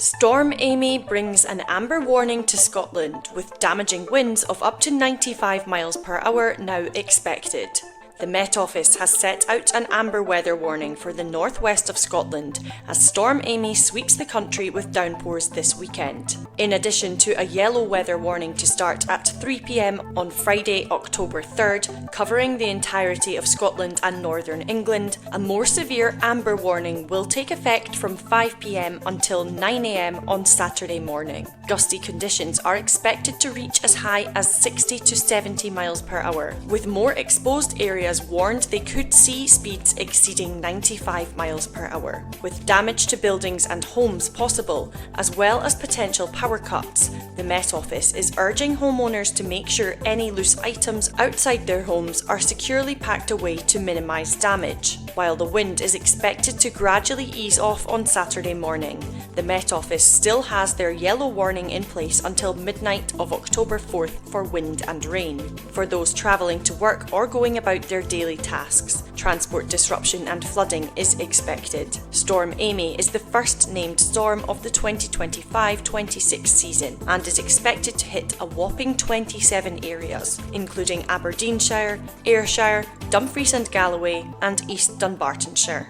Storm Amy brings an amber warning to Scotland, with damaging winds of up to 95 miles per hour now expected. The Met Office has set out an amber weather warning for the northwest of Scotland as Storm Amy sweeps the country with downpours this weekend. In addition to a yellow weather warning to start at 3 p.m. on Friday, October 3rd, covering the entirety of Scotland and northern England, a more severe amber warning will take effect from 5 p.m. until 9 a.m. on Saturday morning. Gusty conditions are expected to reach as high as 60 to 70 miles per hour, with more exposed areas warned they could see speeds exceeding 95 miles per hour, with damage to buildings and homes possible, as well as potential power cuts. The Met Office is urging homeowners to make sure any loose items outside their homes are securely packed away to minimise damage. While the wind is expected to gradually ease off on Saturday morning, the Met Office still has their yellow warning in place until midnight of October 4th for wind and rain. For those travelling to work or going about their daily tasks, transport disruption and flooding is expected. Storm Amy is the first named storm of the 2025-26 season and is expected to hit a whopping 27 areas, including Aberdeenshire, Ayrshire, Dumfries and Galloway and East Dunbartonshire.